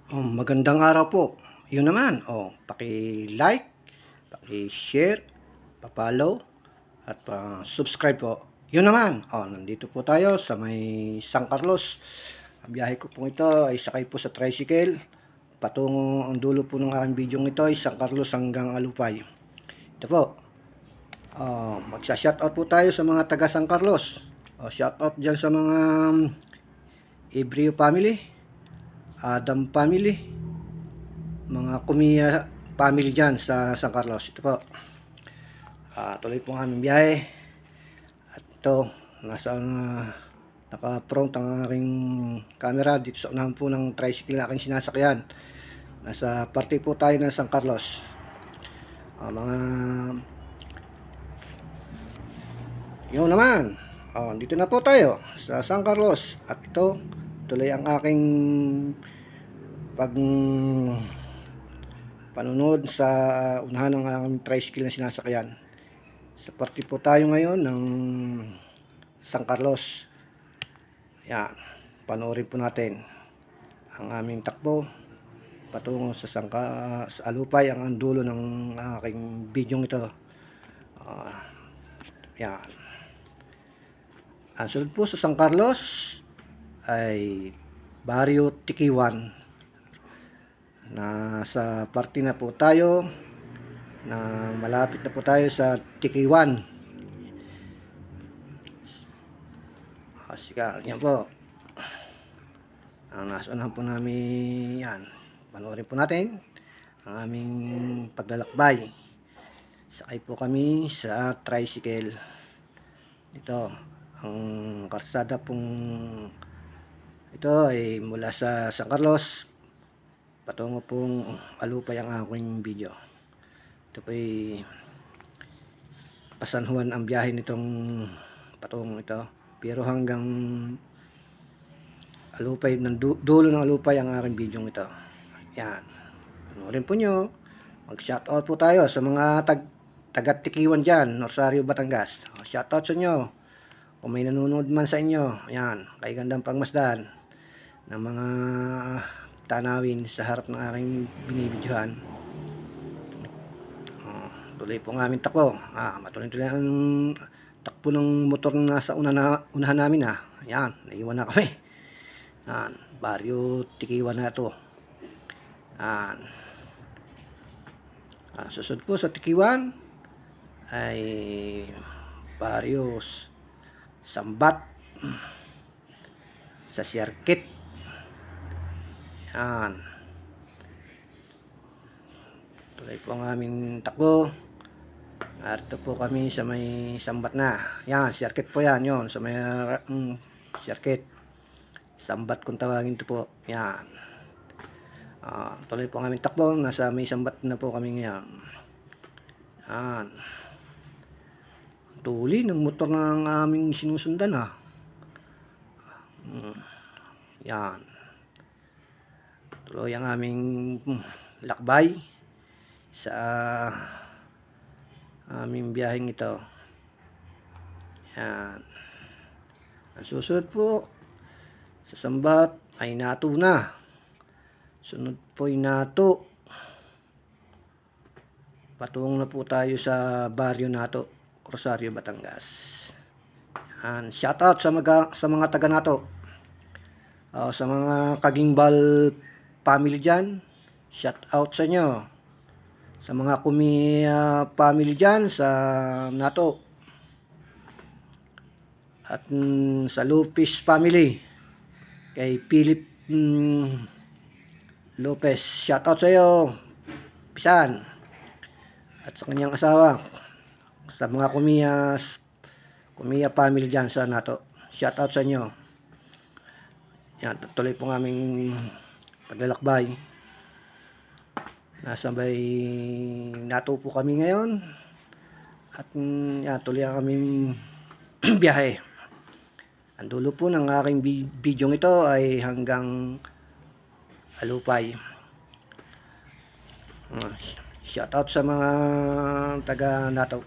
Magandang araw po. Yun naman, paki-like, paki-share, pa-follow, at subscribe po. Yun naman, nandito po tayo sa may San Carlos. Ang biyahe ko po ito ay sakay po sa tricycle. Patungo ang dulo po ng aking video ito ay San Carlos hanggang Alupay. Ito po, magsa-shoutout po tayo sa mga taga San Carlos. Shoutout dyan sa mga Ibreo family, Adam family, mga Kumiya family dyan sa San Carlos. Ito po, tuloy po ang aming biyahe. At ito, naka-front ang aking camera dito sa unahan po ng tricycle na aking sinasakyan. Nasa parte po tayo ng San Carlos. Mga yun naman, dito na po tayo sa San Carlos. At ito, tuloy ang aking pag panunod sa unahan ng aking tricycle na sinasakyan. Sa parte po tayo ngayon ng San Carlos. Yan, panoorin po natin ang aming takbo patungo sa sa Alupay, ang dulo ng aking video ito. Yan. Ang sunod po sa San Carlos ay Barrio Tikiwan. Nasa parte na po tayo na malapit na po tayo sa Tikiwan. Sige, yan po. Ang nasa unahan po namin yan. Panoorin po natin ang aming paglalakbay. Sakay po kami sa tricycle. Ito, ang karsada pong ito ay mula sa San Carlos patungo pong Alupay ang aking video. Ito po ay San Juan ang biyahe nitong patungo ito, pero hanggang Alupay, dulo ng Alupay ang aking video ito. Yan, panoorin po nyo. Mag shoutout po tayo sa mga taga-Tikiwan dyan, Rosario, Batangas. Shoutout sa inyo kung may nanonood man sa inyo. Yan, kay gandang pagmasdan ng mga tanawin sa harap ng aking binibidyohan. Tuloy po ang aming takbo. Matuloy-tuloy ang takbo ng motor na nasa unahan namin. Yan, naiwan na kami. Yan, Barrio Tikiwan na ito. Yan. Susunod po sa Tikiwan ay Barrio Sambat sa Sierkit. Yan. Tuloy po ang aming takbo. Narito po kami sa may Sambat na. Yan, Sierkit po yan. Yun, sa may Sierkit. Sambat kung tawagin ito po. Yan. Tuloy po ang aming takbo. Nasa may Sambat na po kami ngayon. Yan. Tuloy ng motor ng aming sinusundan Yan. Tuloy ang aming lakbay sa aming biyaheng ito. Yan. Ang susunod po sa Sambat ay Nato na. Sunod po ay Nato. Patungo na po tayo sa Barrio Nato, Rosario, Batangas. Yan. Shoutout sa mga taga Nato. Sa mga Kagingbal family dyan, shoutout sa inyo. Sa mga Kumiya family dyan sa Nato. At sa Lopez family, kay Philip Lopez, shoutout sa iyo, Pisan. At sa kanyang asawa, sa mga Kumiya family dyan sa Nato, shoutout sa inyo. Yan, tuloy po ng aming paglalakbay. Nasa may Nato po kami ngayon. At yan, tuloy ang aming biyahe. Ang dulo po ng aking video ito ay hanggang Alupay. Shoutout sa mga taga Nato.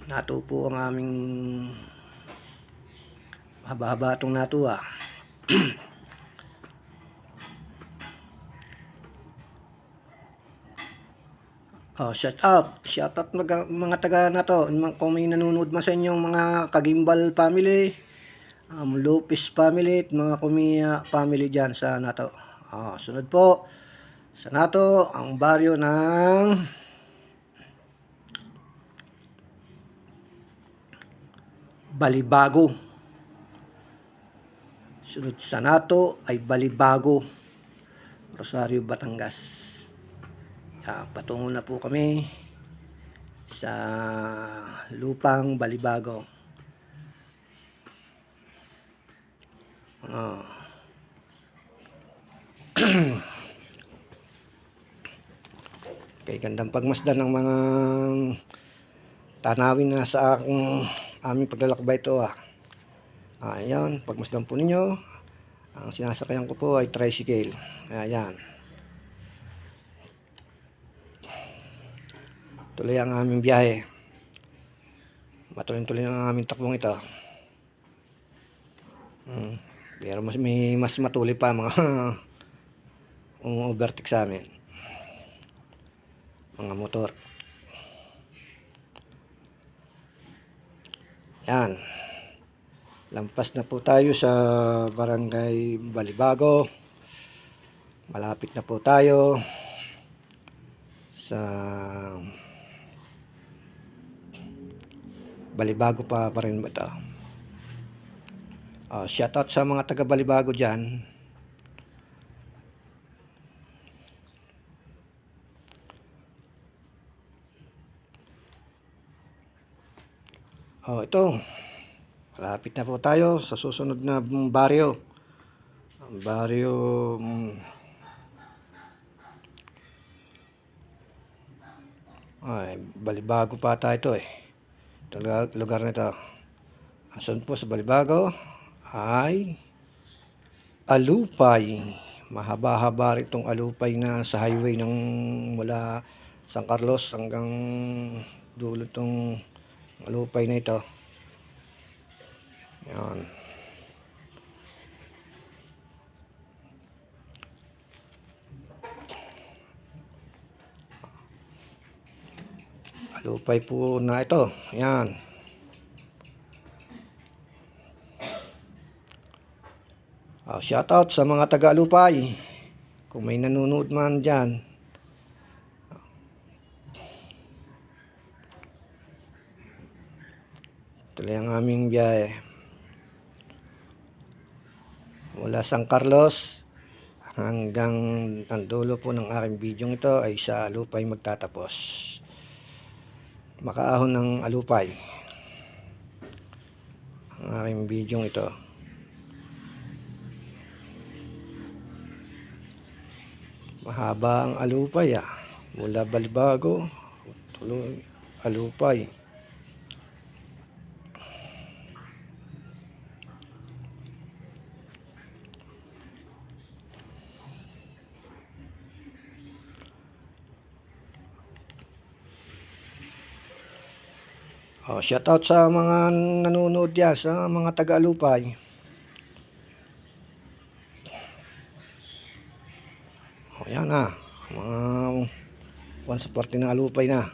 Nato po ang aming Haba-haba itong natuwa. Oh, shout out. Shout out mga taga na to. Kung may nanonood man sa inyong mga Kagimbal family, Lopez family, at mga Kumiya family dyan sa nato. Sunod po sa nato ang baryo ng Balibago. Sunod sa nato ay Balibago, Rosario, Batangas. Patungo na po kami sa lupang Balibago. Kay gandang pagmasdan ng mga tanawin na sa aming paglalakbay ito. Ayan, pagmasdan po ninyo. Ang sinasakyan ko po ay tricycle. Ayan. Tuloy ang aming biyahe. Matuloy-tuloy ang aming takbong ito. Pero may mas matuloy pa mga overtake sa amin. Mga motor. Yan. Lampas na po tayo sa Barangay Balibago. Malapit na po tayo sa Balibago pa rin ba ito? Shoutout sa mga taga Balibago dyan. Ito. Malapit na po tayo sa susunod na baryo. Ang baryo Balibago pa tayo ito eh. Ito lugar na ito. Asan po sa Balibago ay Alupay. Mahaba-haba rin itong Alupay na sa highway ng mula San Carlos hanggang dulo itong Alupay na ito. Yan. Alupay po na ito. Yan. Shoutout sa mga taga Alupay. Kung may nanonood man dyan. Tuloy ang aming biyahe. Mula San Carlos hanggang ang dulo po ng aking video ito ay sa Alupay magtatapos. Makaahon ng Alupay ang aking video ito. Mahaba ang Alupay mula Balibago tuloy Alupay. Shoutout sa mga nanonood yan, sa mga taga-Alupay. Yan mga pansuporte ng Alupay na.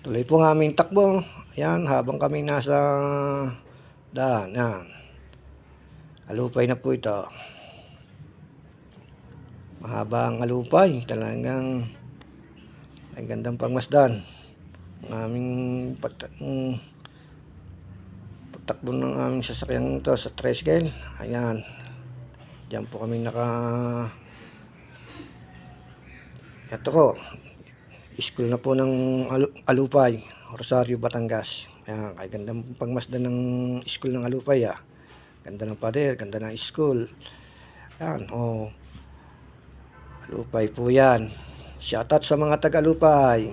Tuloy po ang aming takbo. Ayan, habang kami nasa daan. Yan. Alupay na po ito. Mahaba ang Alupay. Talagang ay gandang pagmasdan. Ang aming pagtakbo ng aming sasakyan ito sa tricycle. Ayan. Diyan po kami ito ko. School na po ng Alupay, Rosario, Batangas. Ayan, ay gandang pagmasdan ng school ng Alupay Ganda ng pader, ganda ng school. Ayan, Alupay po yan. Shoutout sa mga taga-Alupay.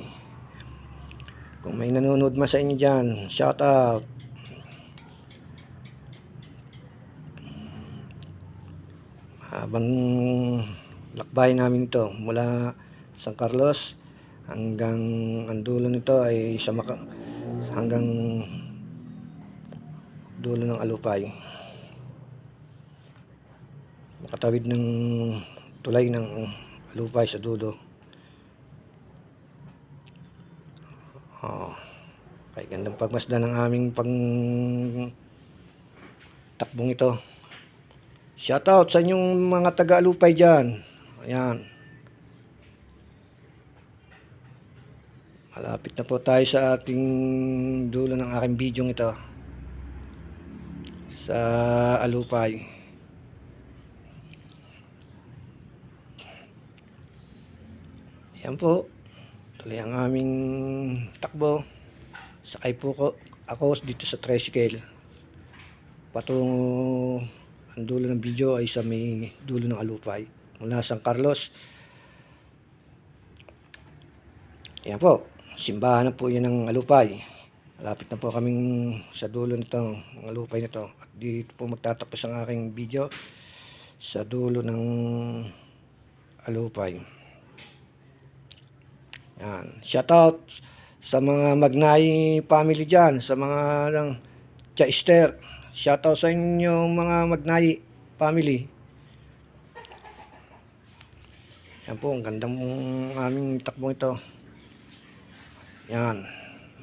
Kung may nanonood man sa inyo dyan, shoutout. Habang lakbay namin ito mula San Carlos hanggang ang dulo nito ay hanggang dulo ng Alupay. Makatawid ng tulay ng Alupay sa dulo. Kaya gandang pagmasdan ng aming takbong ito. Shoutout sa inyong mga taga-Alupay dyan. Ayan. Malapit na po tayo sa ating dulo ng aking video ito. Sa Alupay. Ayan po. Tuloy ang aming takbo. Sakay po ako dito sa tricycle. Patungo ang dulo ng video ay sa may dulo ng Alupay. Mula San Carlos. Ayan po. Simbahan na po yun ng Alupay. Malapit na po kaming sa dulo nito, ng Alupay nito. At dito po magtatapos ang aking video sa dulo ng Alupay. Yan. Shoutout sa mga Magnay family dyan, sa mga Chaister. Shoutout sa inyong mga Magnay family. Yan po, ang gandang aming takbong ito. Yan.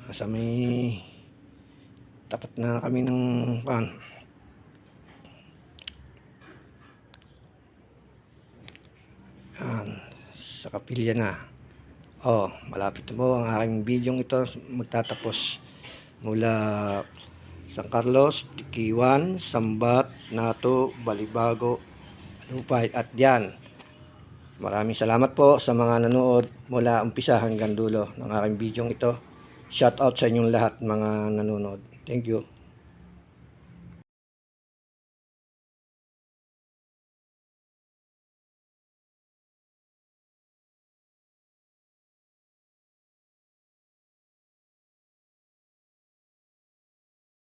Nasa may tapat na kami ng pan. Yan. Sa kapilya na. Malapit na po ang aking video ito magtatapos mula San Carlos, Tikiwan, Sambat, Nato, Balibago, Alupay at yan. Maraming salamat po sa mga nanood mula umpisa hanggang dulo ng aking video ito. Shout out sa inyong lahat mga nanonood. Thank you.